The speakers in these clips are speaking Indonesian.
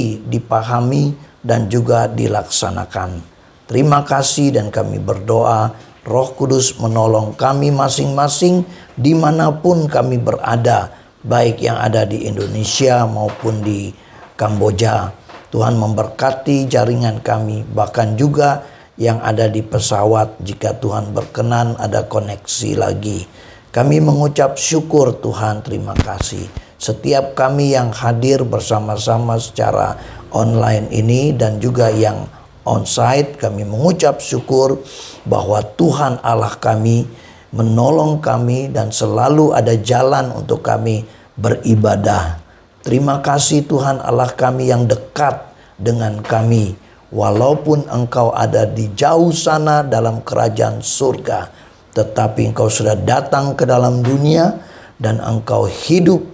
dipahami dan juga dilaksanakan. Terima kasih dan kami berdoa Roh Kudus menolong kami masing-masing dimanapun kami berada, baik yang ada di Indonesia maupun di Kamboja. Tuhan memberkati jaringan kami, bahkan juga yang ada di pesawat jika Tuhan berkenan ada koneksi lagi. Kami mengucap syukur Tuhan, terima kasih. Setiap kami yang hadir bersama-sama secara online ini dan juga yang onsite, kami mengucap syukur bahwa Tuhan Allah kami menolong kami dan selalu ada jalan untuk kami beribadah. Terima kasih Tuhan Allah kami yang dekat dengan kami. Walaupun Engkau ada di jauh sana dalam kerajaan surga, tetapi Engkau sudah datang ke dalam dunia dan Engkau hidup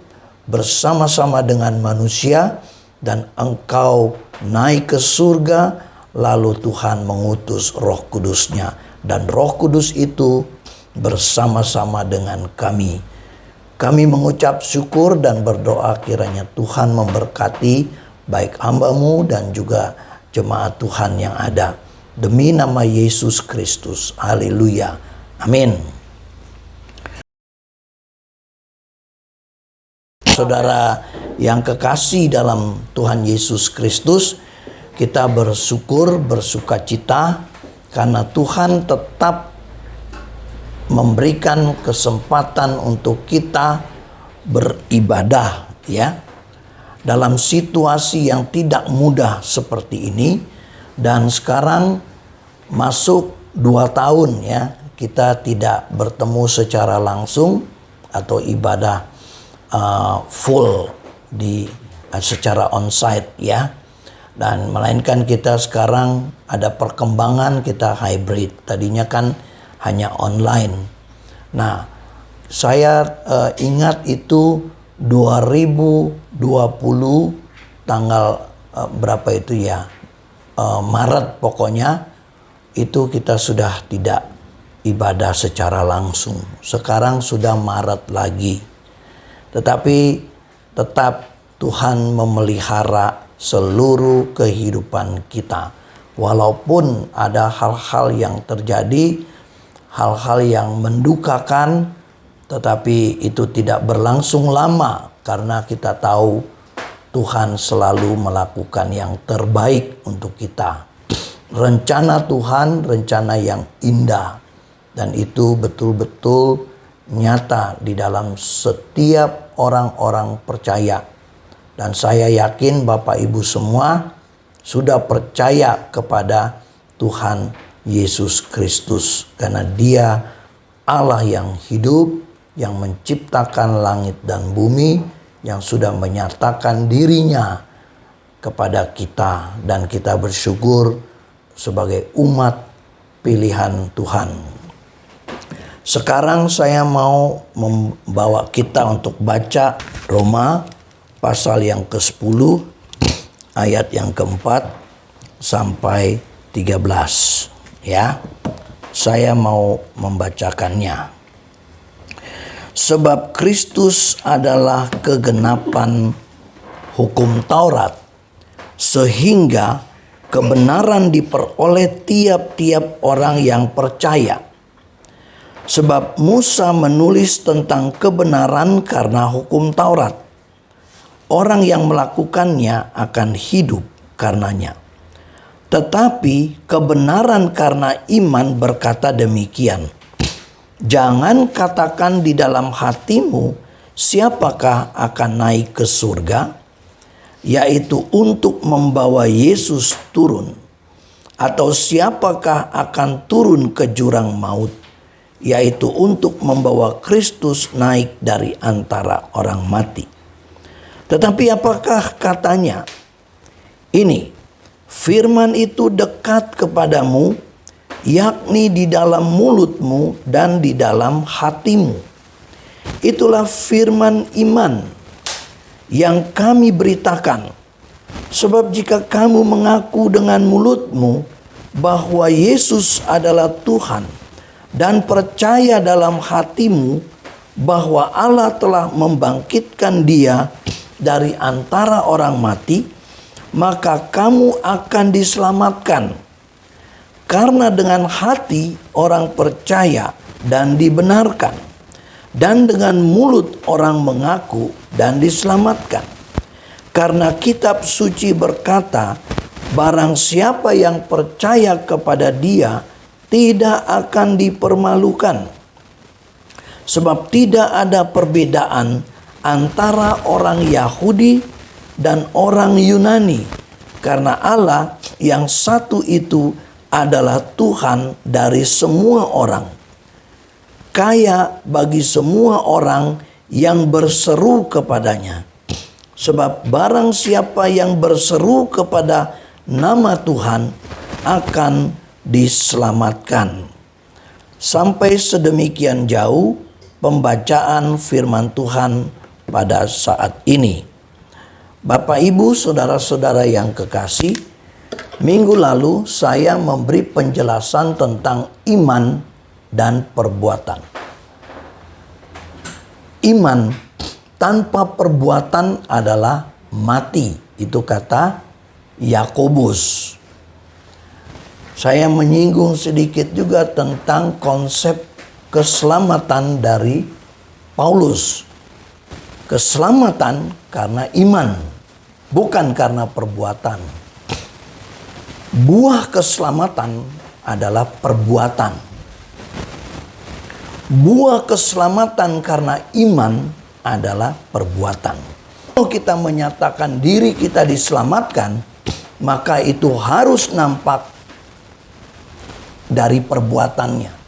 bersama-sama dengan manusia, dan Engkau naik ke surga, lalu Tuhan mengutus Roh Kudus-Nya, dan Roh Kudus itu bersama-sama dengan kami. Kami mengucap syukur dan berdoa kiranya Tuhan memberkati baik hamba-Mu dan juga jemaat Tuhan yang ada. Demi nama Yesus Kristus. Haleluya. Amin. Saudara yang kekasih dalam Tuhan Yesus Kristus, kita bersyukur, bersukacita karena Tuhan tetap memberikan kesempatan untuk kita beribadah, ya, dalam situasi yang tidak mudah seperti ini. Dan sekarang masuk 2 tahun, ya, kita tidak bertemu secara langsung atau ibadah full secara onsite, ya, dan melainkan kita sekarang ada perkembangan, kita hybrid. Tadinya kan hanya online. Nah, saya ingat itu 2020 tanggal berapa itu ya, Maret pokoknya, itu kita sudah tidak ibadah secara langsung. Sekarang sudah Maret lagi. Tetapi tetap Tuhan memelihara seluruh kehidupan kita. Walaupun ada hal-hal yang terjadi, hal-hal yang mendukakan, tetapi itu tidak berlangsung lama karena kita tahu Tuhan selalu melakukan yang terbaik untuk kita. Rencana Tuhan, rencana yang indah, dan itu betul-betul nyata di dalam setiap orang-orang percaya. Dan saya yakin Bapak Ibu semua sudah percaya kepada Tuhan Yesus Kristus, karena Dia Allah yang hidup, yang menciptakan langit dan bumi, yang sudah menyatakan dirinya kepada kita, dan kita bersyukur sebagai umat pilihan Tuhan. Sekarang saya mau membawa kita untuk baca Roma pasal yang ke-10 ayat yang ke-4 sampai 13, ya. Saya mau membacakannya. Sebab Kristus adalah kegenapan hukum Taurat, sehingga kebenaran diperoleh tiap-tiap orang yang percaya. Sebab Musa menulis tentang kebenaran karena hukum Taurat. Orang yang melakukannya akan hidup karenanya. Tetapi kebenaran karena iman berkata demikian. Jangan katakan di dalam hatimu, siapakah akan naik ke surga? Yaitu untuk membawa Yesus turun. Atau siapakah akan turun ke jurang maut? Yaitu untuk membawa Kristus naik dari antara orang mati. Tetapi apakah katanya? Ini, firman itu dekat kepadamu, yakni di dalam mulutmu dan di dalam hatimu. Itulah firman iman yang kami beritakan. Sebab jika kamu mengaku dengan mulutmu bahwa Yesus adalah Tuhan, dan percaya dalam hatimu bahwa Allah telah membangkitkan Dia dari antara orang mati, maka kamu akan diselamatkan. Karena dengan hati orang percaya dan dibenarkan, dan dengan mulut orang mengaku dan diselamatkan. Karena kitab suci berkata, barang siapa yang percaya kepada Dia tidak akan dipermalukan. Sebab tidak ada perbedaan antara orang Yahudi dan orang Yunani, karena Allah yang satu itu adalah Tuhan dari semua orang, kaya bagi semua orang yang berseru kepadanya. Sebab barang siapa yang berseru kepada nama Tuhan akan diselamatkan. Sampai sedemikian jauh pembacaan firman Tuhan pada saat ini. Bapak, Ibu, saudara-saudara yang kekasih, minggu lalu saya memberi penjelasan tentang iman dan perbuatan. Iman tanpa perbuatan adalah mati. Itu kata Yakobus. Saya menyinggung sedikit juga tentang konsep keselamatan dari Paulus. Keselamatan karena iman, bukan karena perbuatan. Buah keselamatan adalah perbuatan. Buah keselamatan karena iman adalah perbuatan. Kalau kita menyatakan diri kita diselamatkan, maka itu harus nampak dari perbuatannya.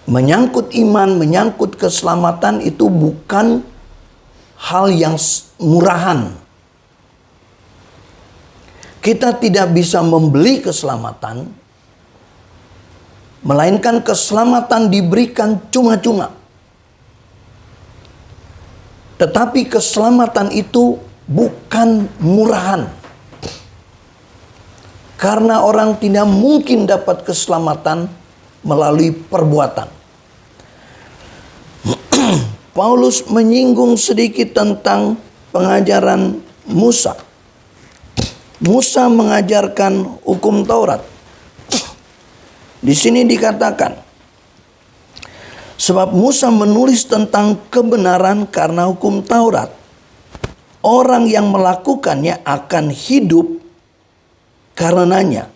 Menyangkut iman, menyangkut keselamatan itu bukan hal yang murahan. Kita tidak bisa membeli keselamatan, melainkan keselamatan diberikan cuma-cuma. Tetapi keselamatan itu bukan murahan. Karena orang tidak mungkin dapat keselamatan melalui perbuatan. Paulus menyinggung sedikit tentang pengajaran Musa. Musa mengajarkan hukum Taurat. Di sini dikatakan, sebab Musa menulis tentang kebenaran karena hukum Taurat. Orang yang melakukannya akan hidup karenanya.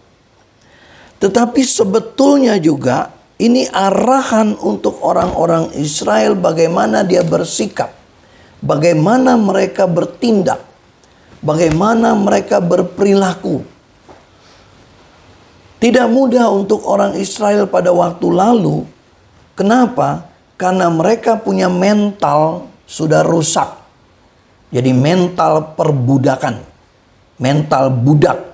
Tetapi sebetulnya juga ini arahan untuk orang-orang Israel bagaimana dia bersikap, bagaimana mereka bertindak, bagaimana mereka berperilaku. Tidak mudah untuk orang Israel pada waktu lalu. Kenapa? Karena mereka punya mental sudah rusak. Jadi mental perbudakan, mental budak.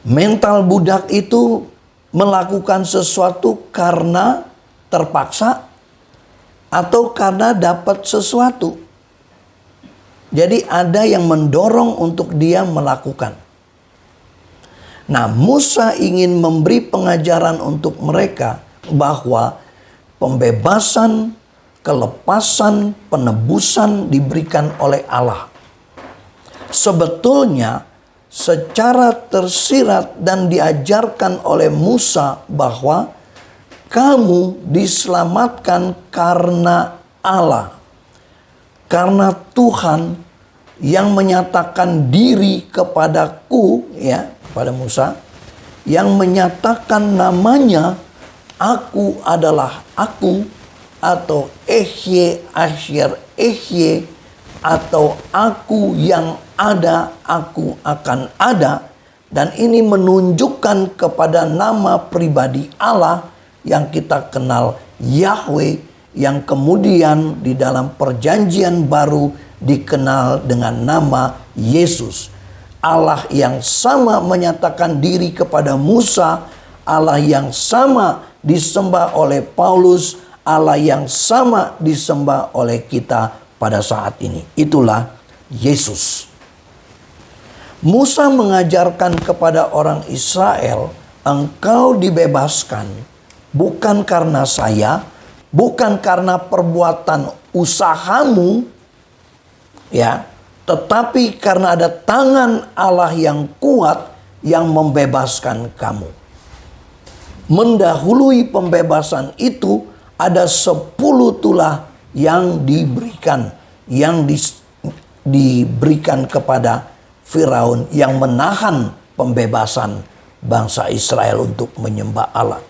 Mental budak itu melakukan sesuatu karena terpaksa atau karena dapat sesuatu. Jadi ada yang mendorong untuk dia melakukan. Nah, Musa ingin memberi pengajaran untuk mereka bahwa pembebasan, kelepasan, penebusan diberikan oleh Allah. Sebetulnya secara tersirat dan diajarkan oleh Musa bahwa kamu diselamatkan karena Allah. Karena Tuhan yang menyatakan diri kepadaku, ya, kepada Musa, yang menyatakan namanya, aku adalah aku, atau Ehye Asyir Ehye, atau aku yang ada, aku akan ada. Dan ini menunjukkan kepada nama pribadi Allah yang kita kenal, Yahweh, yang kemudian di dalam perjanjian baru dikenal dengan nama Yesus. Allah yang sama menyatakan diri kepada Musa, Allah yang sama disembah oleh Paulus, Allah yang sama disembah oleh kita pada saat ini. Itulah Yesus. Musa mengajarkan kepada orang Israel, engkau dibebaskan bukan karena saya, bukan karena perbuatan usahamu, Ya, tetapi karena ada tangan Allah yang kuat yang membebaskan kamu. Mendahului pembebasan itu ada 10 tulah yang diberikan, diberikan kepada Firaun yang menahan pembebasan bangsa Israel untuk menyembah Allah.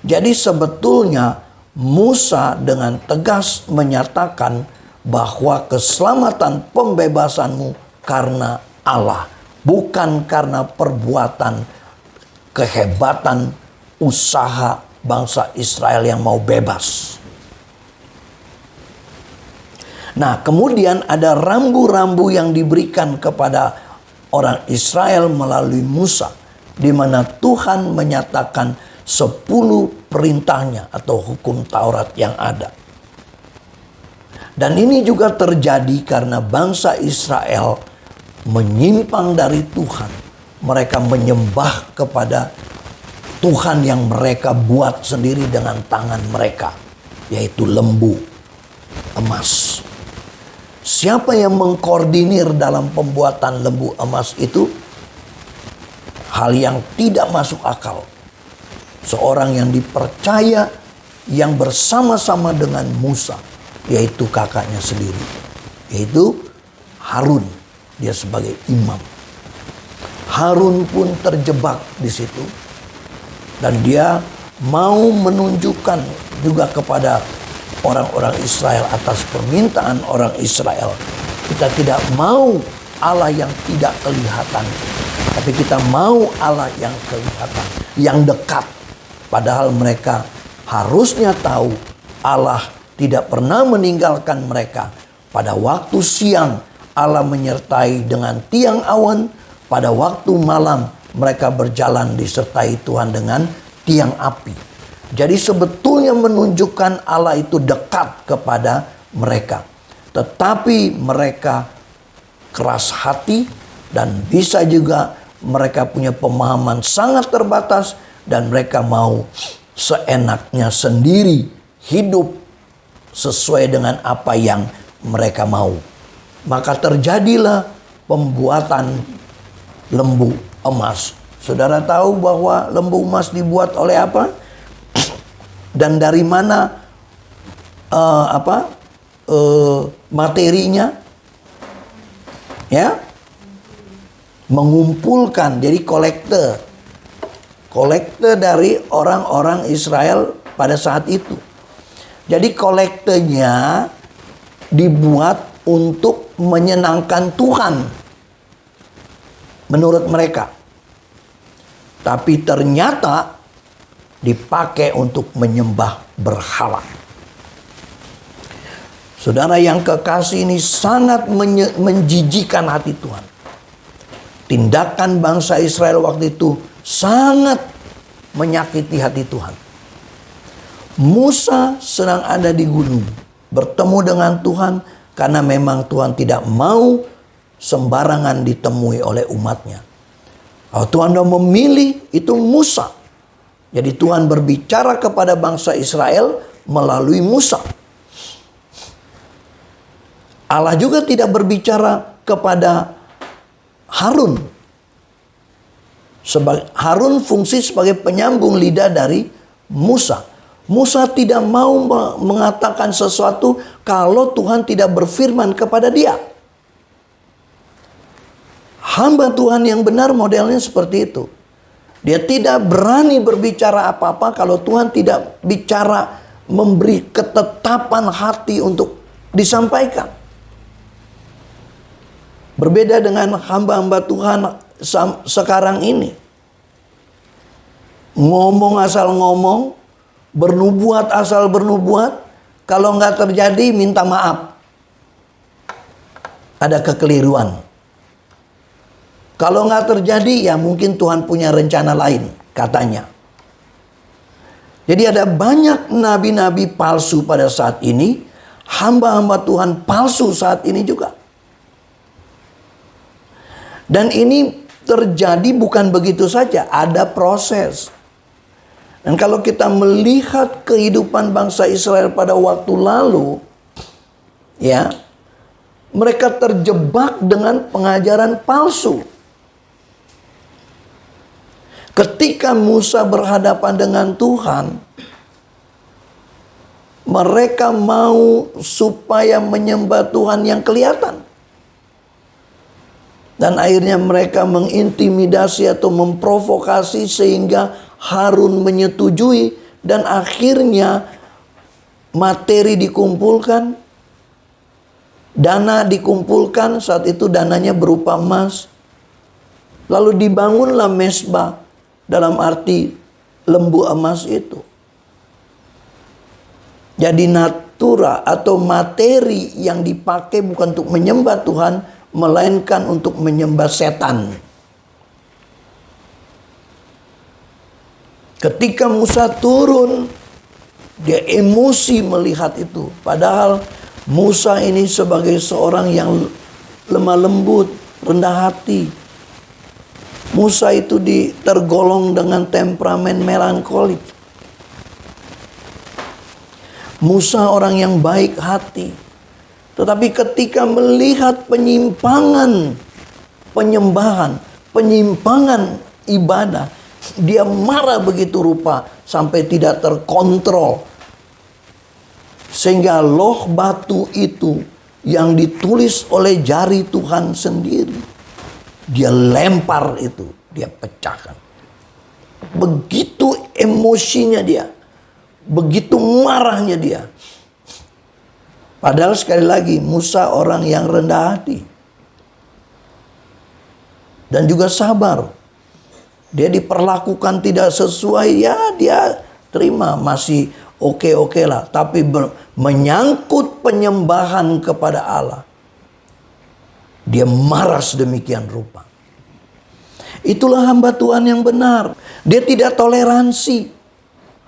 Jadi sebetulnya Musa dengan tegas menyatakan bahwa keselamatan pembebasanmu karena Allah, bukan karena perbuatan kehebatan usaha bangsa Israel yang mau bebas. Nah, kemudian ada rambu-rambu yang diberikan kepada orang Israel melalui Musa, di mana Tuhan menyatakan 10 perintahnya atau hukum Taurat yang ada. Dan ini juga terjadi karena bangsa Israel menyimpang dari Tuhan. Mereka menyembah kepada Tuhan yang mereka buat sendiri dengan tangan mereka, yaitu lembu emas. Siapa yang mengkoordinir dalam pembuatan lembu emas itu? Hal yang tidak masuk akal. Seorang yang dipercaya yang bersama-sama dengan Musa, yaitu kakaknya sendiri, yaitu Harun. Dia sebagai imam. Harun pun terjebak di situ. Dan dia mau menunjukkan juga kepada orang-orang Israel atas permintaan orang Israel. Kita tidak mau Allah yang tidak kelihatan, tapi kita mau Allah yang kelihatan, yang dekat. Padahal mereka harusnya tahu Allah tidak pernah meninggalkan mereka. Pada waktu siang Allah menyertai dengan tiang awan. Pada waktu malam mereka berjalan disertai Tuhan dengan tiang api. Jadi sebetulnya menunjukkan Allah itu dekat kepada mereka. Tetapi mereka keras hati dan bisa juga mereka punya pemahaman sangat terbatas. Dan mereka mau seenaknya sendiri hidup sesuai dengan apa yang mereka mau. Maka terjadilah pembuatan lembu emas. Saudara tahu bahwa lembu emas dibuat oleh apa? Dan dari mana materinya? Ya, mengumpulkan, jadi kolektor dari orang-orang Israel pada saat itu. Jadi kolektornya dibuat untuk menyenangkan Tuhan menurut mereka. Tapi ternyata dipakai untuk menyembah berhala. Saudara yang kekasih, ini sangat menjijikan hati Tuhan. Tindakan bangsa Israel waktu itu sangat menyakiti hati Tuhan. Musa sedang ada di gunung, bertemu dengan Tuhan karena memang Tuhan tidak mau sembarangan ditemui oleh umatnya. Kalau Tuhan sudah memilih, itu Musa. Jadi Tuhan berbicara kepada bangsa Israel melalui Musa. Allah juga tidak berbicara kepada Harun. Harun fungsi sebagai penyambung lidah dari Musa. Musa tidak mau mengatakan sesuatu kalau Tuhan tidak berfirman kepada dia. Hamba Tuhan yang benar modelnya seperti itu. Dia tidak berani berbicara apa-apa kalau Tuhan tidak bicara, memberi ketetapan hati untuk disampaikan. Berbeda dengan hamba-hamba Tuhan sekarang ini. Ngomong asal ngomong, bernubuat asal bernubuat, kalau nggak terjadi minta maaf. Ada kekeliruan. Kalau nggak terjadi, ya mungkin Tuhan punya rencana lain, katanya. Jadi ada banyak nabi-nabi palsu pada saat ini, hamba-hamba Tuhan palsu saat ini juga. Dan ini terjadi bukan begitu saja, ada proses. Dan kalau kita melihat kehidupan bangsa Israel pada waktu lalu, ya, Mereka terjebak dengan pengajaran palsu. Ketika Musa berhadapan dengan Tuhan, mereka mau supaya menyembah Tuhan yang kelihatan. Dan akhirnya mereka mengintimidasi atau memprovokasi sehingga Harun menyetujui. Dan akhirnya materi dikumpulkan, dana dikumpulkan, saat itu dananya berupa emas. Lalu dibangunlah mesbah, dalam arti lembu emas itu. Jadi natura atau materi yang dipakai bukan untuk menyembah Tuhan, melainkan untuk menyembah setan. Ketika Musa turun, dia emosi melihat itu. Padahal Musa ini sebagai seorang yang lemah lembut, rendah hati. Musa itu tergolong dengan temperamen melankolik. Musa orang yang baik hati. Tetapi ketika melihat penyimpangan penyimpangan ibadah, dia marah begitu rupa sampai tidak terkontrol. Sehingga loh batu itu yang ditulis oleh jari Tuhan sendiri, dia lempar itu, dia pecahkan. Begitu emosinya dia, begitu marahnya dia. Padahal sekali lagi Musa orang yang rendah hati dan juga sabar. Dia diperlakukan tidak sesuai, ya dia terima, masih oke lah. Tapi menyangkut penyembahan kepada Allah, dia marah sedemikian rupa. Itulah hamba Tuhan yang benar. Dia tidak toleransi,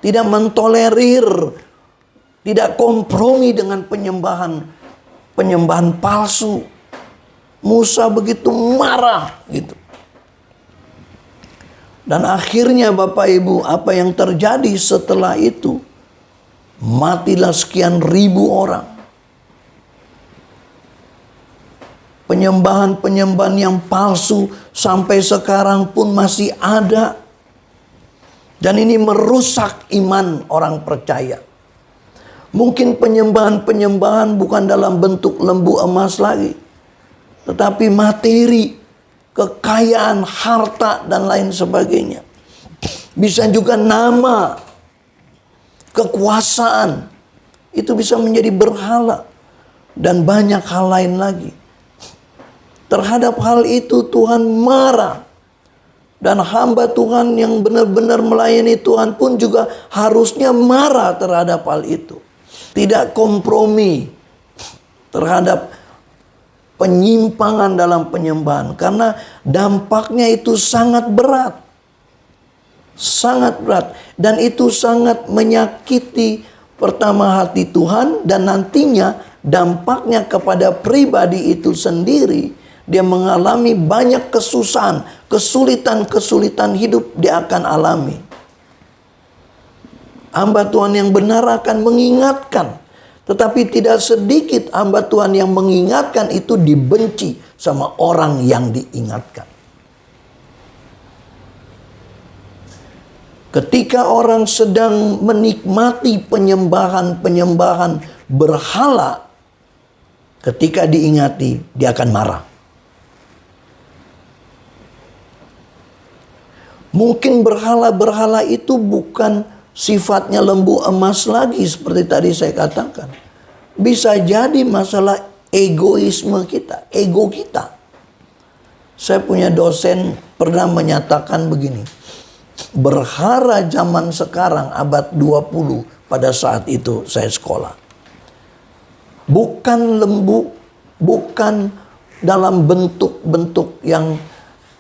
tidak mentolerir, tidak kompromi dengan penyembahan palsu. Musa begitu marah gitu. Dan akhirnya Bapak Ibu, apa yang terjadi setelah itu? Matilah sekian ribu orang. Penyembahan-penyembahan yang palsu sampai sekarang pun masih ada. Dan ini merusak iman orang percaya. Mungkin penyembahan-penyembahan bukan dalam bentuk lembu emas lagi, tetapi materi, kekayaan, harta, dan lain sebagainya. Bisa juga nama, kekuasaan. Itu bisa menjadi berhala. Dan banyak hal lain lagi. Terhadap hal itu Tuhan marah. Dan hamba Tuhan yang benar-benar melayani Tuhan pun juga harusnya marah terhadap hal itu. Tidak kompromi terhadap penyimpangan dalam penyembahan. Karena dampaknya itu sangat berat. Sangat berat. Dan itu sangat menyakiti pertama hati Tuhan. Dan nantinya dampaknya kepada pribadi itu sendiri. Dia mengalami banyak kesusahan. Kesulitan-kesulitan hidup dia akan alami. Hamba Tuhan yang benar akan mengingatkan. Tetapi tidak sedikit hamba Tuhan yang mengingatkan itu dibenci sama orang yang diingatkan. Ketika orang sedang menikmati penyembahan berhala, ketika diingati, dia akan marah. Mungkin berhala-berhala itu bukan sifatnya lembu emas lagi seperti tadi saya katakan. Bisa jadi masalah egoisme kita, ego kita. Saya punya dosen pernah menyatakan begini. Berhala zaman sekarang abad 20 pada saat itu saya sekolah. Bukan lembu, bukan dalam bentuk-bentuk yang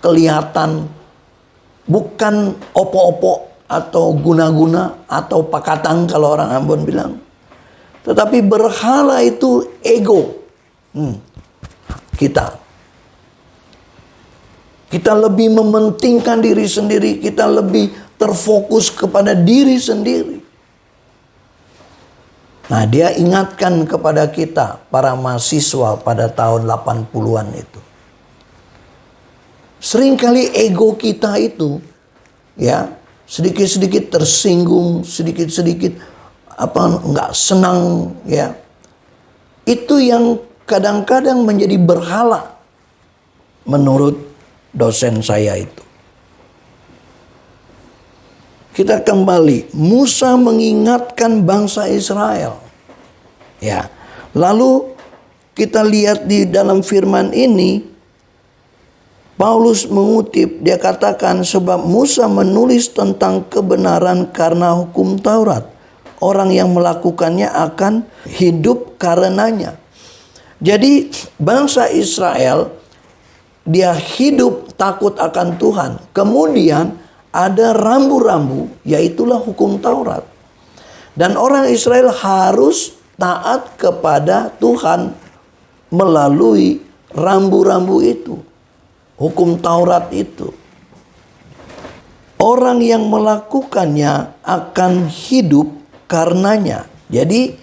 kelihatan, bukan opo-opo atau guna-guna atau pakatang kalau orang Ambon bilang. Tetapi berhala itu ego. Kita lebih mementingkan diri sendiri. Kita lebih terfokus kepada diri sendiri. Nah, dia ingatkan kepada kita, para mahasiswa pada tahun 80-an itu. Seringkali ego kita itu, ya, sedikit-sedikit tersinggung, sedikit-sedikit nggak senang, ya. Itu yang kadang-kadang menjadi berhala menurut dosen saya itu. Kita kembali, Musa mengingatkan bangsa Israel. Ya. Lalu kita lihat di dalam firman ini, Paulus mengutip, dia katakan, sebab Musa menulis tentang kebenaran karena hukum Taurat. Orang yang melakukannya akan hidup karenanya. Jadi bangsa Israel, dia hidup takut akan Tuhan. Kemudian ada rambu-rambu, yaitulah hukum Taurat. Dan orang Israel harus taat kepada Tuhan melalui rambu-rambu itu. Hukum Taurat itu. Orang yang melakukannya akan hidup karenanya. Jadi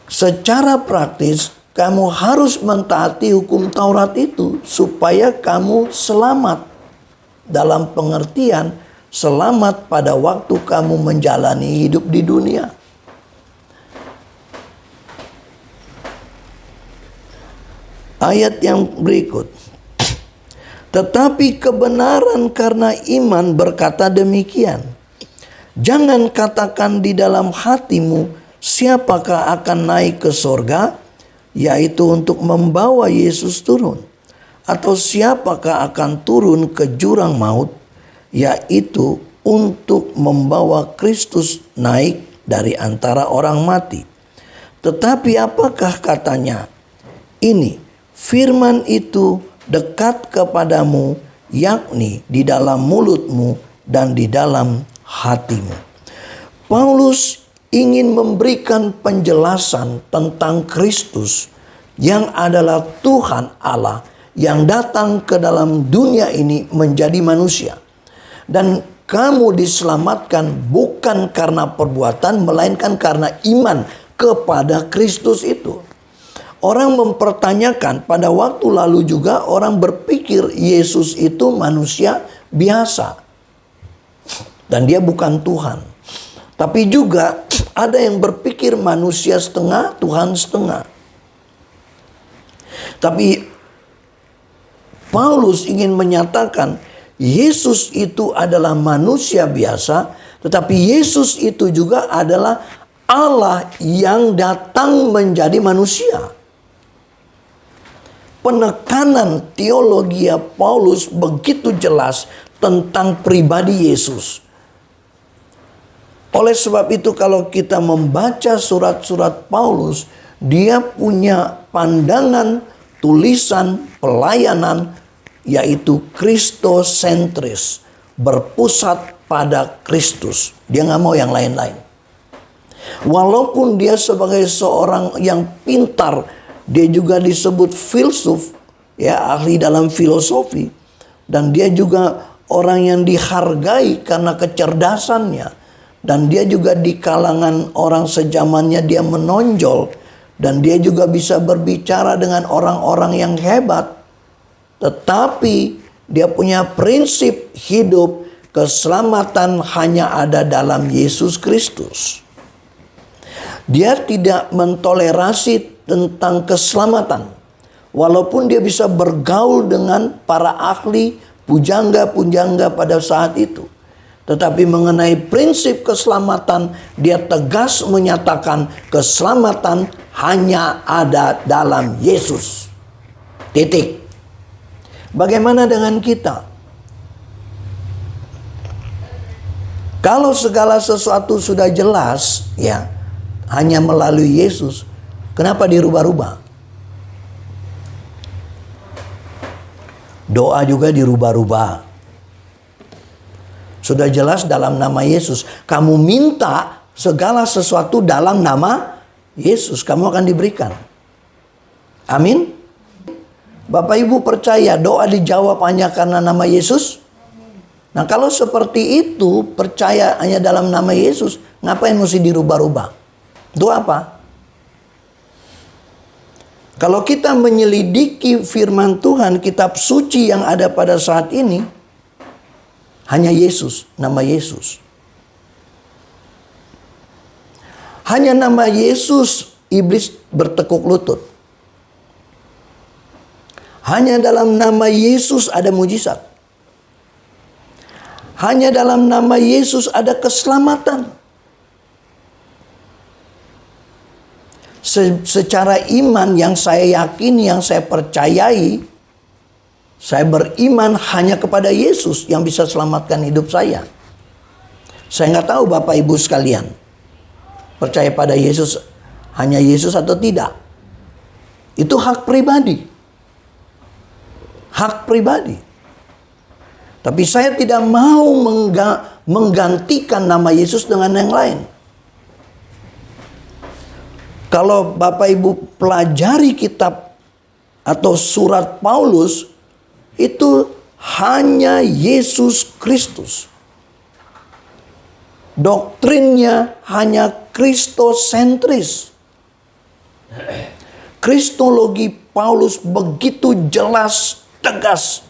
secara praktis kamu harus mentaati hukum Taurat itu supaya kamu selamat. Dalam pengertian selamat pada waktu kamu menjalani hidup di dunia. Ayat yang berikut. Tetapi kebenaran karena iman berkata demikian. Jangan katakan di dalam hatimu, siapakah akan naik ke sorga, yaitu untuk membawa Yesus turun. Atau siapakah akan turun ke jurang maut, yaitu untuk membawa Kristus naik dari antara orang mati. Tetapi apakah katanya? Ini, firman itu dekat kepadamu, yakni di dalam mulutmu dan di dalam hatimu. Paulus ingin memberikan penjelasan tentang Kristus yang adalah Tuhan Allah yang datang ke dalam dunia ini menjadi manusia. Dan kamu diselamatkan bukan karena perbuatan, melainkan karena iman kepada Kristus itu. Orang mempertanyakan, pada waktu lalu juga orang berpikir Yesus itu manusia biasa. Dan dia bukan Tuhan. Tapi juga ada yang berpikir manusia setengah, Tuhan setengah. Tapi Paulus ingin menyatakan Yesus itu adalah manusia biasa, tetapi Yesus itu juga adalah Allah yang datang menjadi manusia. Penekanan teologi Paulus begitu jelas tentang pribadi Yesus. Oleh sebab itu kalau kita membaca surat-surat Paulus, dia punya pandangan, tulisan, pelayanan, yaitu Kristosentris, berpusat pada Kristus. Dia nggak mau yang lain-lain. Walaupun dia sebagai seorang yang pintar, dia juga disebut filsuf, ya, ahli dalam filosofi, dan dia juga orang yang dihargai karena kecerdasannya, dan dia juga di kalangan orang sejamannya dia menonjol, dan dia juga bisa berbicara dengan orang-orang yang hebat. Tetapi dia punya prinsip hidup, keselamatan hanya ada dalam Yesus Kristus. Dia tidak mentolerasi tentang keselamatan. Walaupun dia bisa bergaul dengan para ahli, pujangga-pujangga pada saat itu. Tetapi mengenai prinsip keselamatan, dia tegas menyatakan keselamatan hanya ada dalam Yesus. Titik. Bagaimana dengan kita? Kalau segala sesuatu sudah jelas, ya, hanya melalui Yesus, kenapa dirubah-rubah? Doa juga dirubah-rubah. Sudah jelas dalam nama Yesus. Kamu minta segala sesuatu dalam nama Yesus, kamu akan diberikan. Amin. Bapak Ibu percaya doa dijawab hanya karena nama Yesus? Nah kalau seperti itu, percaya hanya dalam nama Yesus, ngapain mesti dirubah-rubah? Itu apa? Kalau kita menyelidiki firman Tuhan, kitab suci yang ada pada saat ini, hanya Yesus, nama Yesus. Hanya nama Yesus, iblis bertekuk lutut. Hanya dalam nama Yesus ada mujizat. Hanya dalam nama Yesus ada keselamatan. Secara iman yang saya yakini, yang saya percayai, saya beriman hanya kepada Yesus yang bisa selamatkan hidup saya. Saya nggak tahu Bapak Ibu sekalian, percaya pada Yesus, hanya Yesus atau tidak. Itu hak pribadi. Hak pribadi. Tapi saya tidak mau menggantikan nama Yesus dengan yang lain. Kalau Bapak Ibu pelajari kitab atau surat Paulus, itu hanya Yesus Kristus. Doktrinnya hanya kristosentris. Kristologi Paulus begitu jelas, tegas.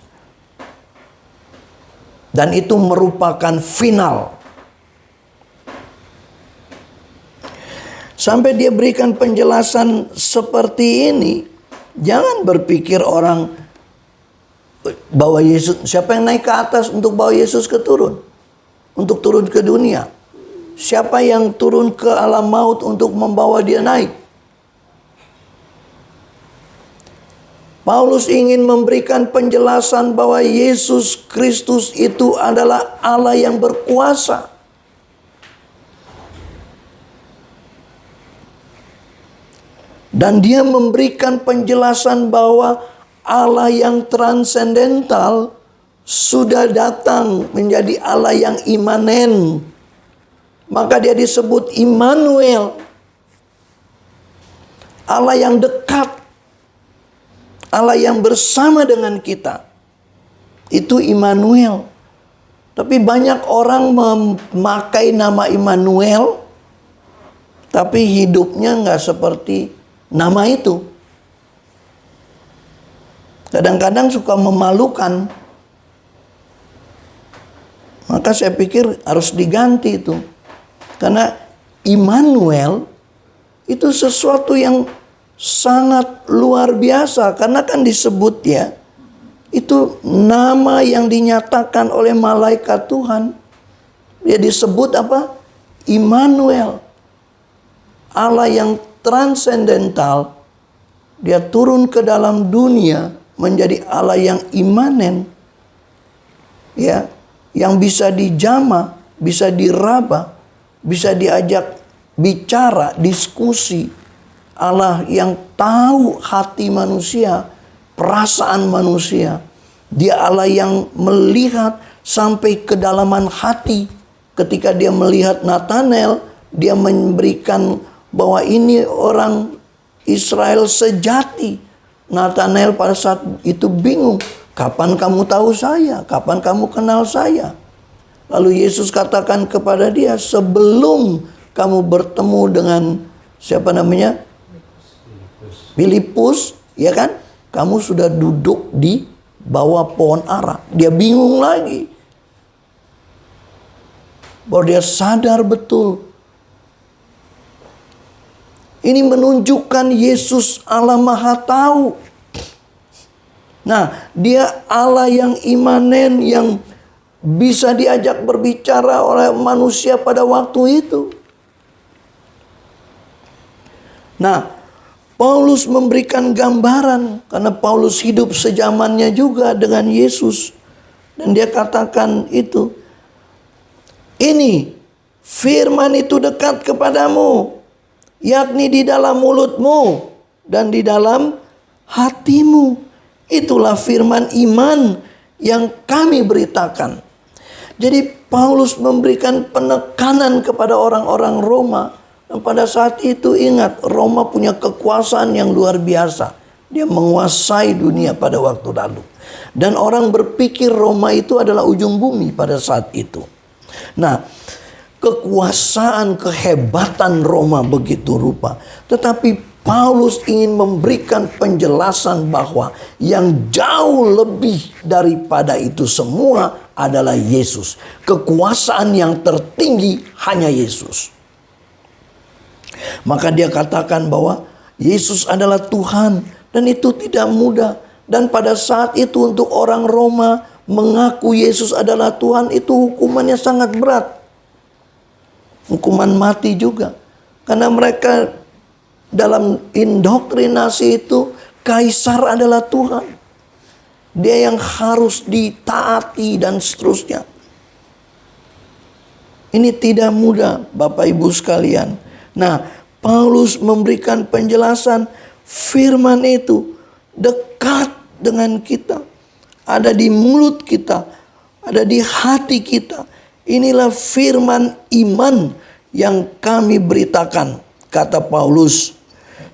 Dan itu merupakan final. Sampai dia berikan penjelasan seperti ini, jangan berpikir orang bawa Yesus, siapa yang naik ke atas untuk bawa Yesus untuk turun ke dunia? Siapa yang turun ke alam maut untuk membawa dia naik? Paulus ingin memberikan penjelasan bahwa Yesus Kristus itu adalah Allah yang berkuasa. Dan dia memberikan penjelasan bahwa Allah yang transendental sudah datang menjadi Allah yang imanen. Maka dia disebut Immanuel. Allah yang dekat. Allah yang bersama dengan kita. Itu Immanuel. Tapi banyak orang memakai nama Immanuel, tapi hidupnya nggak seperti nama itu. Kadang-kadang suka memalukan. Maka saya pikir harus diganti itu. Karena Immanuel itu sesuatu yang sangat luar biasa. Karena kan disebut ya, itu nama yang dinyatakan oleh malaikat Tuhan. Dia disebut apa? Immanuel. Allah yang transendental, dia turun ke dalam dunia menjadi Allah yang imanen, ya, yang bisa dijamah, bisa diraba, bisa diajak bicara, diskusi. Allah yang tahu hati manusia, perasaan manusia. Dia Allah yang melihat sampai kedalaman hati. Ketika dia melihat Nathanael, dia memberikan bahwa ini orang Israel sejati. Nathanael pada saat itu bingung. Kapan kamu tahu saya? Kapan kamu kenal saya? Lalu Yesus katakan kepada dia, sebelum kamu bertemu dengan siapa namanya? Filipus, ya kan? Kamu sudah duduk di bawah pohon ara. Dia bingung lagi. Bahwa dia sadar betul. Ini menunjukkan Yesus Allah Maha Tahu. Nah, dia Allah yang imanen, yang bisa diajak berbicara oleh manusia pada waktu itu. Nah, Paulus memberikan gambaran, karena Paulus hidup sejamannya juga dengan Yesus. Dan dia katakan itu, ini firman itu dekat kepadamu, yakni di dalam mulutmu dan di dalam hatimu. Itulah firman iman yang kami beritakan. Jadi Paulus memberikan penekanan kepada orang-orang Roma. Dan pada saat itu ingat, Roma punya kekuasaan yang luar biasa. Dia menguasai dunia pada waktu lalu. Dan orang berpikir Roma itu adalah ujung bumi pada saat itu. Nah, kekuasaan, kehebatan Roma begitu rupa. Tetapi Paulus ingin memberikan penjelasan bahwa yang jauh lebih daripada itu semua adalah Yesus. Kekuasaan yang tertinggi hanya Yesus. Maka dia katakan bahwa Yesus adalah Tuhan, dan itu tidak mudah. Dan pada saat itu untuk orang Roma mengaku Yesus adalah Tuhan, itu hukumannya sangat berat. Hukuman mati juga. Karena mereka dalam indoktrinasi itu kaisar adalah Tuhan. Dia yang harus ditaati dan seterusnya. Ini tidak mudah Bapak Ibu sekalian. Nah, Paulus memberikan penjelasan firman itu dekat dengan kita. Ada di mulut kita, ada di hati kita. Inilah firman iman yang kami beritakan, kata Paulus.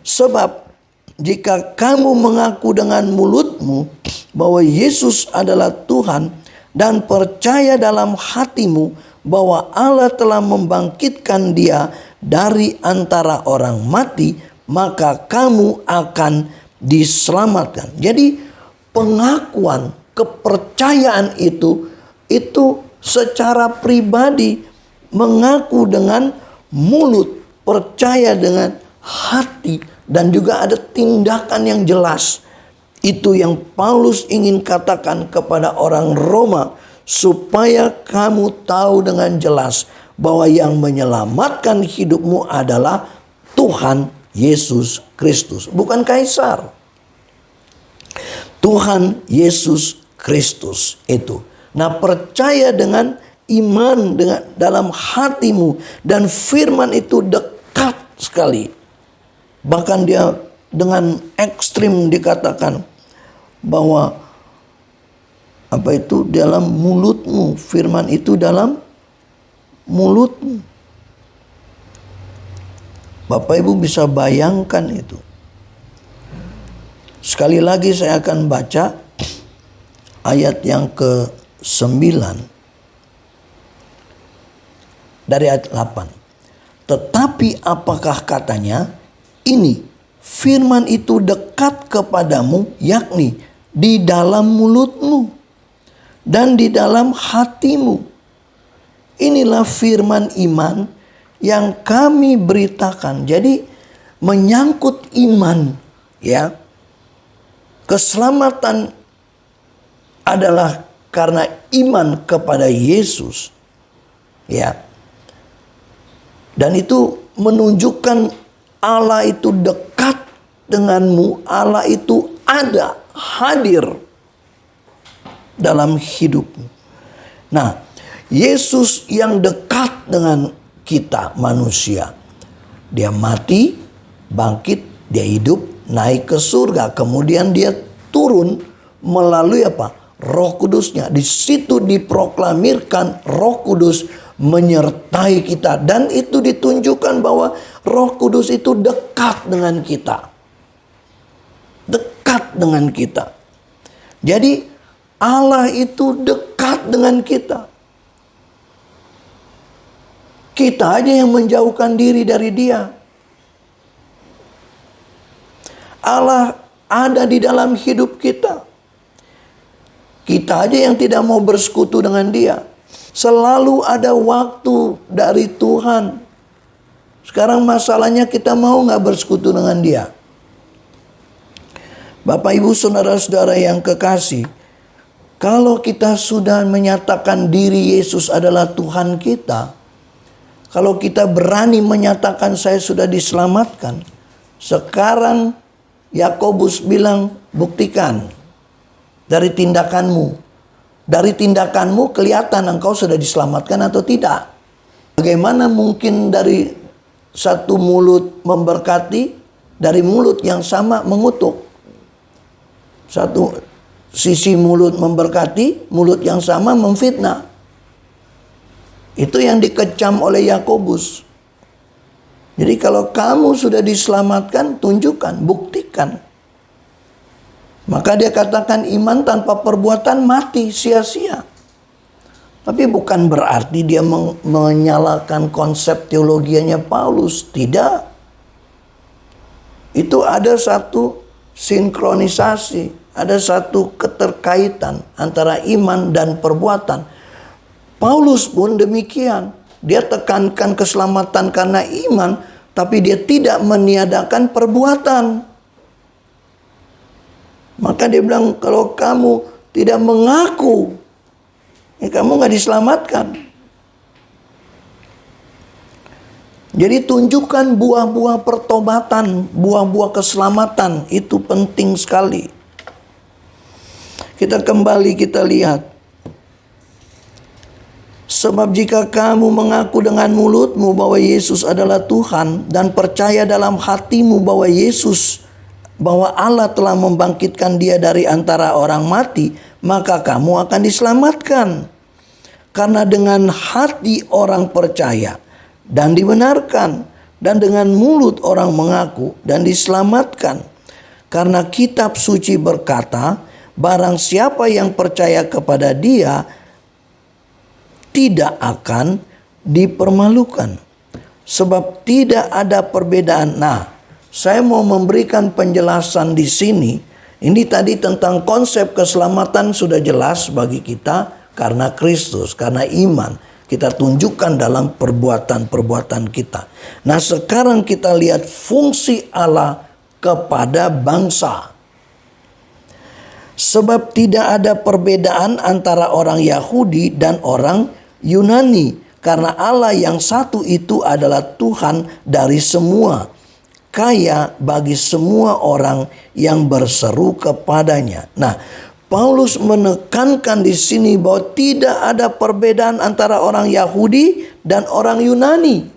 Sebab jika kamu mengaku dengan mulutmu bahwa Yesus adalah Tuhan dan percaya dalam hatimu bahwa Allah telah membangkitkan Dia dari antara orang mati, maka kamu akan diselamatkan. Jadi pengakuan, kepercayaan itu secara pribadi, mengaku dengan mulut, percaya dengan hati, dan juga ada tindakan yang jelas. Itu yang Paulus ingin katakan kepada orang Roma, supaya kamu tahu dengan jelas bahwa yang menyelamatkan hidupmu adalah Tuhan Yesus Kristus, bukan kaisar. Tuhan Yesus Kristus itu. Nah, percaya dengan iman dengan dalam hatimu, dan firman itu dekat sekali. Bahkan dia dengan ekstrim dikatakan bahwa dalam mulutmu, firman itu dalam mulutmu. Bapak Ibu bisa bayangkan itu. Sekali lagi saya akan baca ayat yang ke-9 dari ayat 8. Tetapi apakah katanya? Ini firman itu dekat kepadamu, yakni di dalam mulutmu dan di dalam hatimu. Inilah firman iman yang kami beritakan. Jadi menyangkut iman, ya. Keselamatan adalah karena iman kepada Yesus. Ya. Dan itu menunjukkan Allah itu dekat denganmu, Allah itu ada, hadir dalam hidupmu. Nah, Yesus yang dekat dengan kita manusia. Dia mati, bangkit, dia hidup, naik ke surga. Kemudian dia turun melalui Roh Kudusnya. Di situ diproklamirkan Roh Kudus menyertai kita. Dan itu ditunjukkan bahwa Roh Kudus itu dekat dengan kita. Dekat dengan kita. Jadi Allah itu dekat dengan kita. Kita aja yang menjauhkan diri dari Dia. Allah ada di dalam hidup kita. Kita aja yang tidak mau bersekutu dengan Dia. Selalu ada waktu dari Tuhan. Sekarang masalahnya kita mau gak bersekutu dengan Dia? Bapak Ibu saudara-saudara yang kekasih, kalau kita sudah menyatakan diri Yesus adalah Tuhan kita, kalau kita berani menyatakan saya sudah diselamatkan, sekarang Yakobus bilang buktikan dari tindakanmu. Dari tindakanmu kelihatan engkau sudah diselamatkan atau tidak. Bagaimana mungkin dari satu mulut memberkati, dari mulut yang sama mengutuk? Satu sisi mulut memberkati, mulut yang sama memfitnah. Itu yang dikecam oleh Yakobus. Jadi kalau kamu sudah diselamatkan, tunjukkan, buktikan. Maka dia katakan iman tanpa perbuatan mati, sia-sia. Tapi bukan berarti dia menyalahkan konsep teologianya Paulus. Tidak. Itu ada satu sinkronisasi, ada satu keterkaitan antara iman dan perbuatan. Paulus pun demikian. Dia tekankan keselamatan karena iman, tapi dia tidak meniadakan perbuatan. Maka dia bilang, kalau kamu tidak mengaku, kamu nggak diselamatkan. Jadi tunjukkan buah-buah pertobatan, buah-buah keselamatan. Itu penting sekali. Kita kembali kita lihat. Sebab jika kamu mengaku dengan mulutmu bahwa Yesus adalah Tuhan dan percaya dalam hatimu bahwa Allah telah membangkitkan dia dari antara orang mati, maka kamu akan diselamatkan. Karena dengan hati orang percaya dan dibenarkan, dan dengan mulut orang mengaku dan diselamatkan. Karena kitab suci berkata, barang siapa yang percaya kepada dia tidak akan dipermalukan. Sebab tidak ada perbedaan. Nah, saya mau memberikan penjelasan di sini. Ini tadi tentang konsep keselamatan sudah jelas bagi kita karena Kristus, karena iman. Kita tunjukkan dalam perbuatan-perbuatan kita. Nah, sekarang kita lihat fungsi Allah kepada bangsa. Sebab tidak ada perbedaan antara orang Yahudi dan orang Yunani. Karena Allah yang satu itu adalah Tuhan dari semua, kaya bagi semua orang yang berseru kepadanya. Nah, Paulus menekankan di sini bahwa tidak ada perbedaan antara orang Yahudi dan orang Yunani.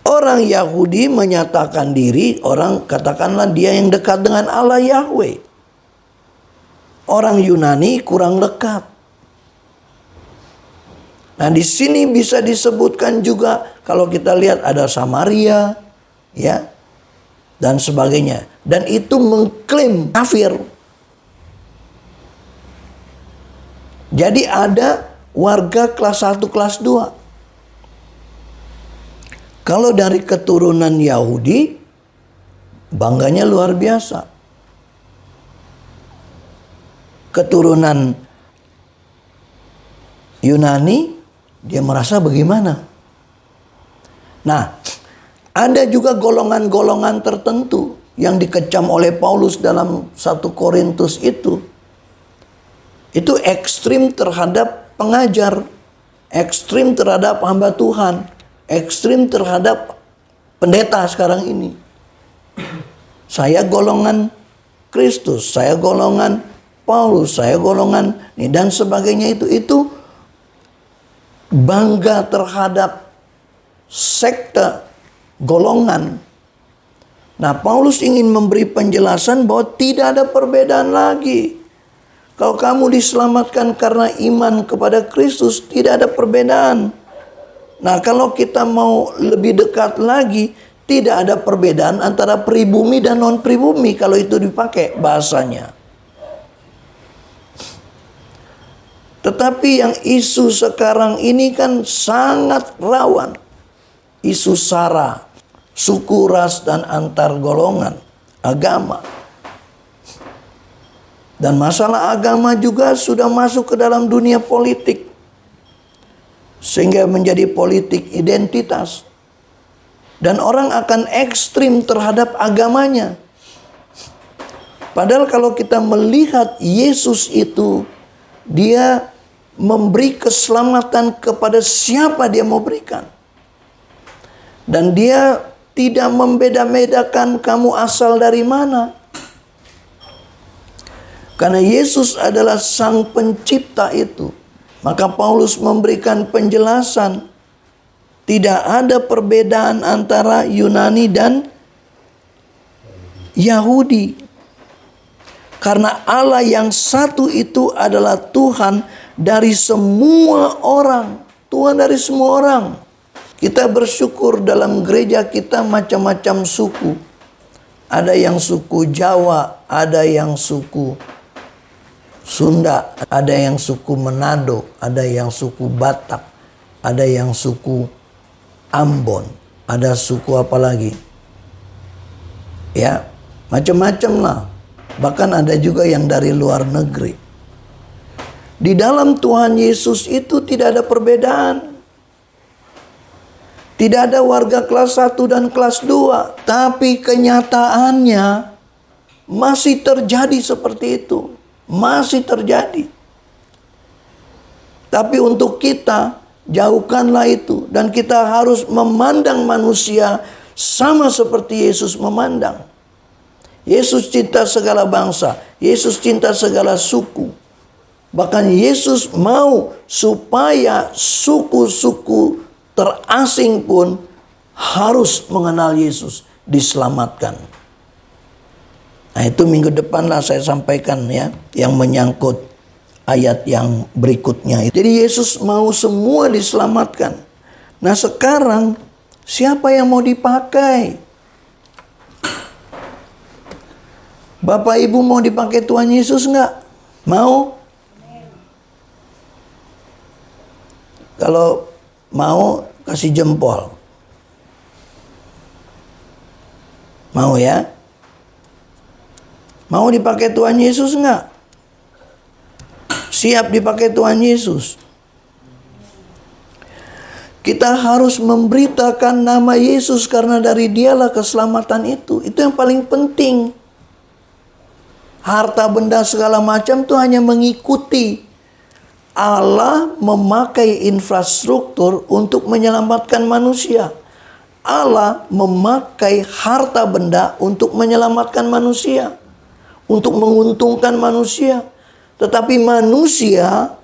Orang Yahudi menyatakan diri, orang katakanlah dia yang dekat dengan Allah Yahweh. Orang Yunani kurang lekat. Nah, di sini bisa disebutkan juga kalau kita lihat ada Samaria, ya, dan sebagainya. Dan itu mengklaim kafir. Jadi ada warga kelas 1, kelas 2. Kalau dari keturunan Yahudi, bangganya luar biasa. Keturunan Yunani, dia merasa bagaimana? Nah, ada juga golongan-golongan tertentu yang dikecam oleh Paulus dalam 1 Korintus itu. Itu ekstrim terhadap pengajar, ekstrim terhadap hamba Tuhan, ekstrim terhadap pendeta sekarang ini. Saya golongan Kristus, saya golongan Paulus, saya golongan ini dan sebagainya itu bangga terhadap sekte golongan. Nah, Paulus ingin memberi penjelasan bahwa tidak ada perbedaan lagi. Kalau kamu diselamatkan karena iman kepada Kristus, tidak ada perbedaan. Nah, kalau kita mau lebih dekat lagi, tidak ada perbedaan antara pribumi dan non-pribumi kalau itu dipakai bahasanya. Tetapi yang isu sekarang ini kan sangat rawan. Isu SARA, suku, ras, dan antar golongan, agama. Dan masalah agama juga sudah masuk ke dalam dunia politik. Sehingga menjadi politik identitas. Dan orang akan ekstrim terhadap agamanya. Padahal kalau kita melihat Yesus itu, dia memberi keselamatan kepada siapa dia mau berikan. Dan dia tidak membeda-bedakan kamu asal dari mana. Karena Yesus adalah sang pencipta itu. Maka Paulus memberikan penjelasan. Tidak ada perbedaan antara Yunani dan Yahudi. Karena Allah yang satu itu adalah Tuhan dari semua orang. Tuhan dari semua orang. Kita bersyukur dalam gereja kita macam-macam suku. Ada yang suku Jawa, ada yang suku Sunda, ada yang suku Manado, ada yang suku Batak, ada yang suku Ambon, ada suku apa lagi? Ya, macam-macam lah. Bahkan ada juga yang dari luar negeri. Di dalam Tuhan Yesus itu tidak ada perbedaan. Tidak ada warga kelas 1 dan kelas 2. Tapi kenyataannya masih terjadi seperti itu. Masih terjadi. Tapi untuk kita, jauhkanlah itu. Dan kita harus memandang manusia sama seperti Yesus memandang. Yesus cinta segala bangsa. Yesus cinta segala suku. Bahkan Yesus mau supaya suku-suku terasing pun harus mengenal Yesus, diselamatkan. Nah, itu minggu depanlah saya sampaikan ya, yang menyangkut ayat yang berikutnya. Jadi Yesus mau semua diselamatkan. Nah, sekarang siapa yang mau dipakai? Bapak Ibu mau dipakai Tuhan Yesus enggak? Mau? Kalau mau, kasih jempol. Mau ya? Mau dipakai Tuhan Yesus enggak? Siap dipakai Tuhan Yesus? Kita harus memberitakan nama Yesus karena dari Dialah keselamatan itu. Itu yang paling penting. Harta benda segala macam itu hanya mengikuti. Allah memakai infrastruktur untuk menyelamatkan manusia. Allah memakai harta benda untuk menyelamatkan manusia, untuk menguntungkan manusia. Tetapi manusia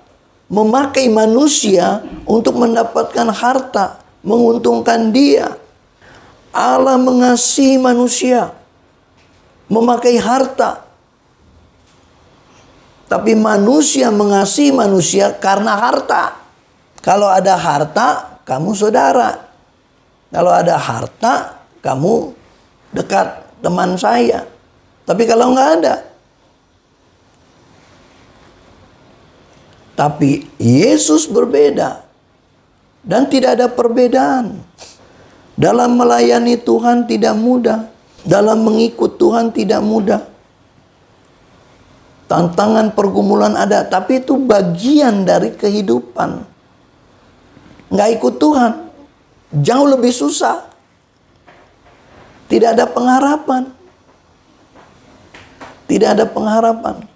memakai manusia untuk mendapatkan harta, menguntungkan dia. Allah mengasihi manusia, memakai harta. Tapi manusia mengasihi manusia karena harta. Kalau ada harta, kamu saudara. Kalau ada harta, kamu dekat teman saya. Tapi kalau nggak ada. Tapi Yesus berbeda. Dan tidak ada perbedaan. Dalam melayani Tuhan tidak mudah. Dalam mengikut Tuhan tidak mudah. Tantangan pergumulan ada, tapi itu bagian dari kehidupan. Nggak ikut Tuhan, jauh lebih susah. Tidak ada pengharapan. Tidak ada pengharapan.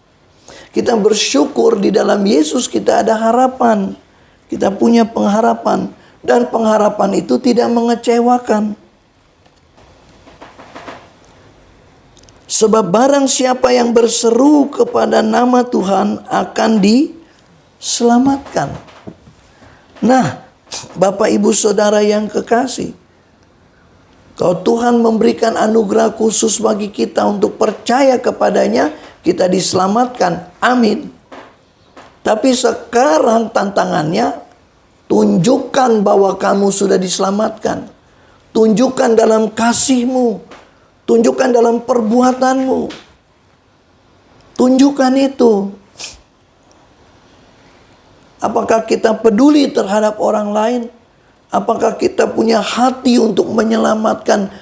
Kita bersyukur di dalam Yesus kita ada harapan. Kita punya pengharapan. Dan pengharapan itu tidak mengecewakan. Sebab barang siapa yang berseru kepada nama Tuhan akan diselamatkan. Nah, Bapak Ibu Saudara yang kekasih, kalau Tuhan memberikan anugerah khusus bagi kita untuk percaya kepadanya, kita diselamatkan. Amin. Tapi sekarang tantangannya, tunjukkan bahwa kamu sudah diselamatkan. Tunjukkan dalam kasih-Mu. Tunjukkan dalam perbuatanmu. Tunjukkan itu. Apakah kita peduli terhadap orang lain? Apakah kita punya hati untuk menyelamatkan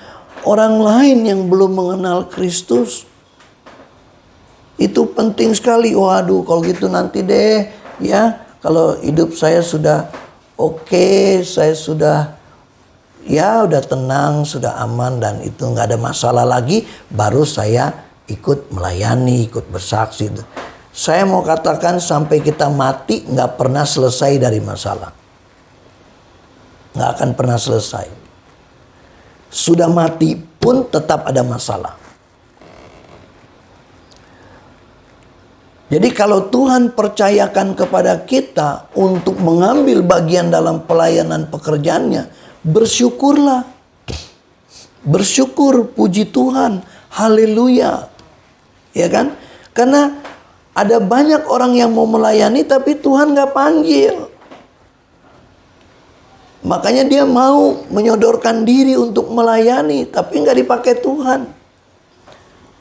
orang lain yang belum mengenal Kristus? Itu penting sekali. Waduh, kalau gitu nanti deh ya. Kalau hidup saya sudah oke, saya sudah udah tenang, sudah aman, dan itu nggak ada masalah lagi, baru saya ikut melayani, ikut bersaksi. Saya mau katakan sampai kita mati nggak pernah selesai dari masalah. Nggak akan pernah selesai. Sudah mati pun tetap ada masalah. Jadi kalau Tuhan percayakan kepada kita untuk mengambil bagian dalam pelayanan pekerjaannya, bersyukurlah. Bersyukur, puji Tuhan. Haleluya. Ya kan? Karena ada banyak orang yang mau melayani tapi Tuhan gak panggil. Makanya dia mau menyodorkan diri untuk melayani tapi gak dipakai Tuhan.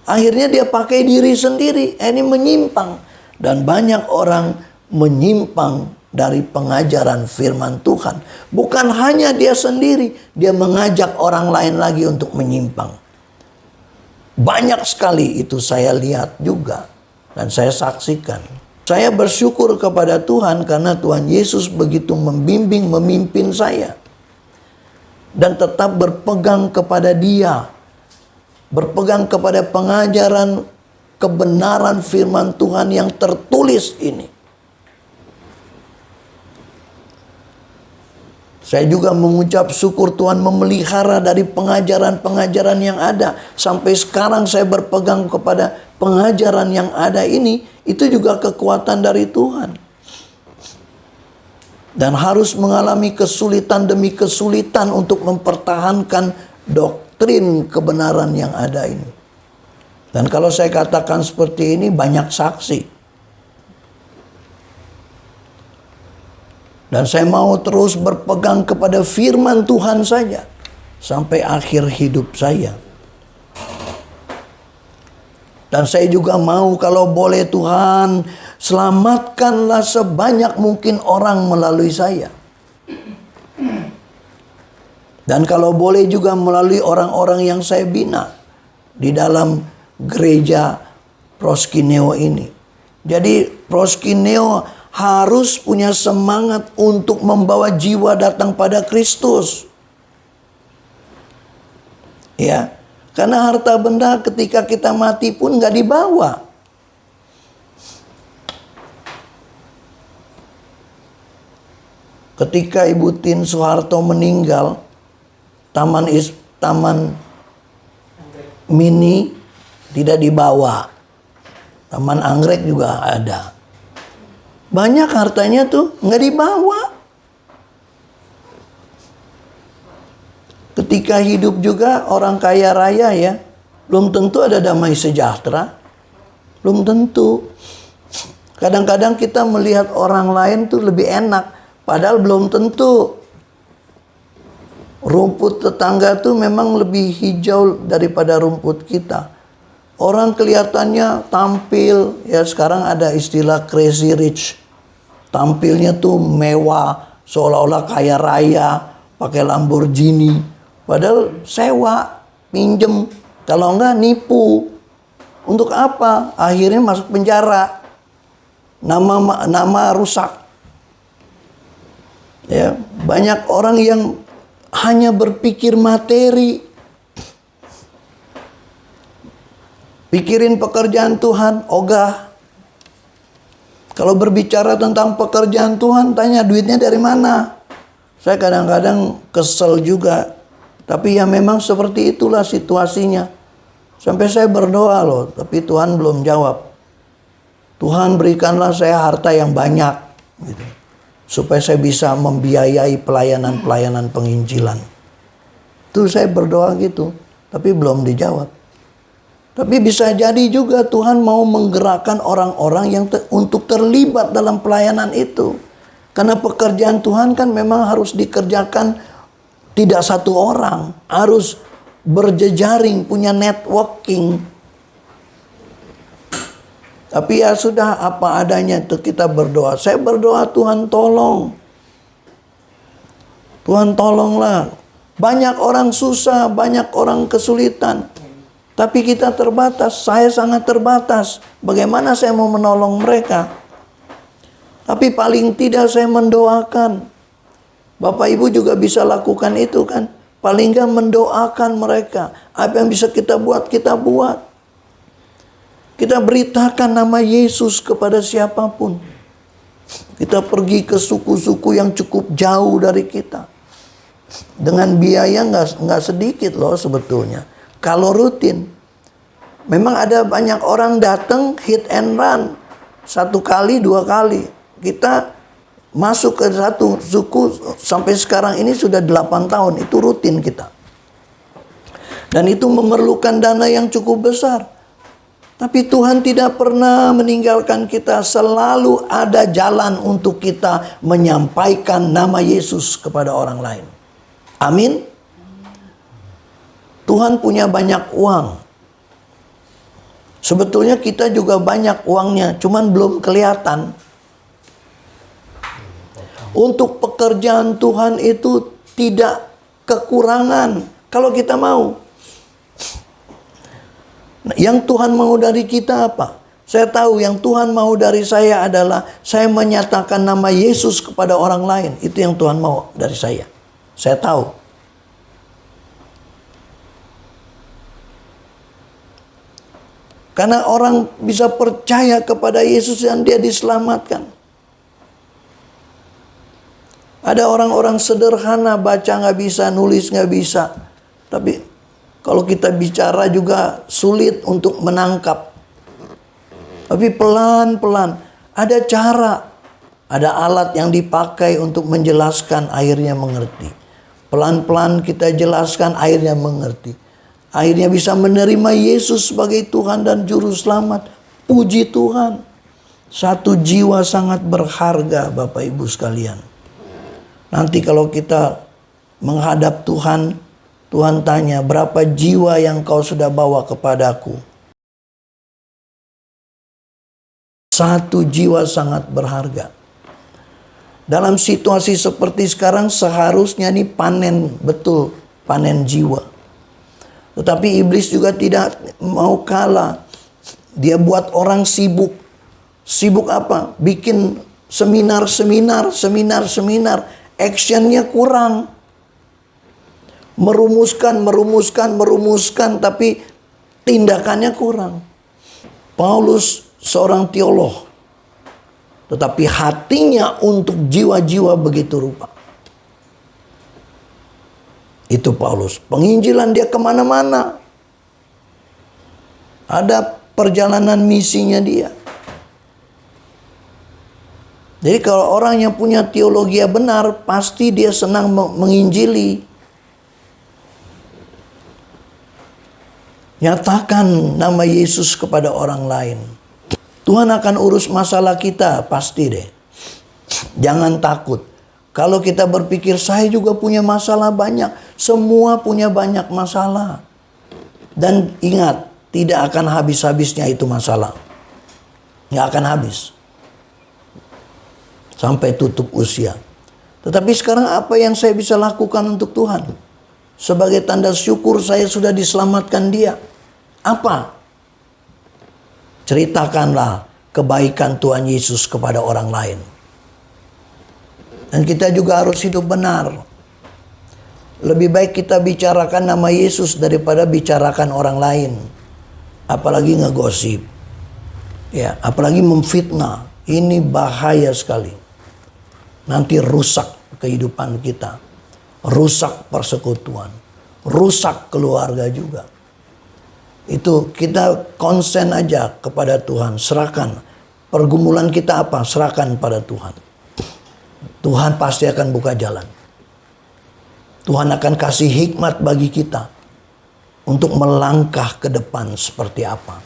Akhirnya dia pakai diri sendiri. Ini menyimpang. Dan banyak orang menyimpang dari pengajaran firman Tuhan. Bukan hanya dia sendiri, dia mengajak orang lain lagi untuk menyimpang. Banyak sekali itu saya lihat juga dan saya saksikan. Saya bersyukur kepada Tuhan karena Tuhan Yesus begitu membimbing, memimpin saya. Dan tetap berpegang kepada Dia. Berpegang kepada pengajaran kebenaran firman Tuhan yang tertulis ini. Saya juga mengucap syukur Tuhan memelihara dari pengajaran-pengajaran yang ada. Sampai sekarang saya berpegang kepada pengajaran yang ada ini. Itu juga kekuatan dari Tuhan. Dan harus mengalami kesulitan demi kesulitan untuk mempertahankan doktrin kebenaran yang ada ini. Dan kalau saya katakan seperti ini, banyak saksi. Dan saya mau terus berpegang kepada firman Tuhan saja sampai akhir hidup saya. Dan saya juga mau kalau boleh Tuhan, selamatkanlah sebanyak mungkin orang melalui saya. Dan kalau boleh juga melalui orang-orang yang saya bina di dalam gereja Proskineo ini. Jadi Proskineo harus punya semangat untuk membawa jiwa datang pada Kristus. Ya, karena harta benda ketika kita mati pun nggak dibawa. Ketika Ibu Tin Soeharto meninggal, Taman Mini tidak dibawa. Taman Anggrek juga ada. Banyak hartanya tuh nggak dibawa. Ketika hidup juga orang kaya raya ya, belum tentu ada damai sejahtera. Belum tentu. Kadang-kadang kita melihat orang lain tuh lebih enak, padahal belum tentu. Rumput tetangga tuh memang lebih hijau daripada rumput kita. Orang kelihatannya tampil, ya sekarang ada istilah crazy rich. Tampilnya tuh mewah, seolah-olah kaya raya, pakai Lamborghini. Padahal sewa, pinjem, kalau enggak nipu. Untuk apa? Akhirnya masuk penjara. Nama rusak. Ya, banyak orang yang hanya berpikir materi. Pikirin pekerjaan Tuhan, ogah. Kalau berbicara tentang pekerjaan Tuhan, tanya duitnya dari mana. Saya kadang-kadang kesel juga. Tapi ya memang seperti itulah situasinya. Sampai saya berdoa loh, tapi Tuhan belum jawab. Tuhan berikanlah saya harta yang banyak. Gitu. Supaya saya bisa membiayai pelayanan-pelayanan penginjilan. Itu saya berdoa gitu, tapi belum dijawab. Tapi bisa jadi juga Tuhan mau menggerakkan orang-orang yang untuk terlibat dalam pelayanan itu. Karena pekerjaan Tuhan kan memang harus dikerjakan tidak satu orang. Harus berjejaring, punya networking. Tapi ya sudah apa adanya itu kita berdoa. Saya berdoa Tuhan tolong. Tuhan tolonglah. Banyak orang susah, banyak orang kesulitan. Tapi kita terbatas, saya sangat terbatas. Bagaimana saya mau menolong mereka? Tapi paling tidak saya mendoakan. Bapak Ibu juga bisa lakukan itu kan. Paling enggak mendoakan mereka. Apa yang bisa kita buat, kita buat. Kita beritakan nama Yesus kepada siapapun. Kita pergi ke suku-suku yang cukup jauh dari kita. Dengan biaya nggak sedikit loh sebetulnya. Kalau rutin, memang ada banyak orang datang hit and run. 1 kali, 2 kali. Kita masuk ke satu suku sampai sekarang ini sudah 8 tahun. Itu rutin kita. Dan itu memerlukan dana yang cukup besar. Tapi Tuhan tidak pernah meninggalkan kita. Selalu ada jalan untuk kita menyampaikan nama Yesus kepada orang lain. Amin. Tuhan punya banyak uang. Sebetulnya kita juga banyak uangnya, cuman belum kelihatan. Untuk pekerjaan Tuhan itu tidak kekurangan kalau kita mau. Yang Tuhan mau dari kita apa? Saya tahu yang Tuhan mau dari saya adalah saya menyatakan nama Yesus kepada orang lain. Itu yang Tuhan mau dari saya. Saya tahu. Karena orang bisa percaya kepada Yesus dan dia diselamatkan. Ada orang-orang sederhana, baca nggak bisa, nulis nggak bisa. Tapi kalau kita bicara juga sulit untuk menangkap. Tapi pelan-pelan ada cara. Ada alat yang dipakai untuk menjelaskan, akhirnya mengerti. Pelan-pelan kita jelaskan, akhirnya mengerti. Akhirnya bisa menerima Yesus sebagai Tuhan dan Juru Selamat. Puji Tuhan. Satu jiwa sangat berharga, Bapak Ibu sekalian. Nanti kalau kita menghadap Tuhan, Tuhan tanya, berapa jiwa yang kau sudah bawa kepadaku? Satu jiwa sangat berharga. Dalam situasi seperti sekarang seharusnya ini panen, betul, panen jiwa. Tetapi iblis juga tidak mau kalah. Dia buat orang sibuk. Sibuk apa? Bikin seminar. Actionnya kurang. Merumuskan, tapi tindakannya kurang. Paulus seorang teolog, tetapi hatinya untuk jiwa-jiwa begitu rupa. Itu Paulus. Penginjilan dia kemana-mana. Ada perjalanan misinya dia. Jadi kalau orang yang punya teologi benar, pasti dia senang menginjili. Nyatakan nama Yesus kepada orang lain. Tuhan akan urus masalah kita, pasti deh. Jangan takut. Kalau kita berpikir saya juga punya masalah banyak. Semua punya banyak masalah. Dan ingat, tidak akan habis-habisnya itu masalah. Nggak akan habis. Sampai tutup usia. Tetapi sekarang apa yang saya bisa lakukan untuk Tuhan? Sebagai tanda syukur saya sudah diselamatkan dia. Apa? Ceritakanlah kebaikan Tuhan Yesus kepada orang lain. Dan kita juga harus hidup benar. Lebih baik kita bicarakan nama Yesus daripada bicarakan orang lain. Apalagi ngegosip. Ya, apalagi memfitnah. Ini bahaya sekali. Nanti rusak kehidupan kita. Rusak persekutuan. Rusak keluarga juga. Itu kita konsen aja kepada Tuhan. Serahkan. Pergumulan kita apa? Serahkan pada Tuhan. Tuhan pasti akan buka jalan. Tuhan akan kasih hikmat bagi kita. Untuk melangkah ke depan seperti apa.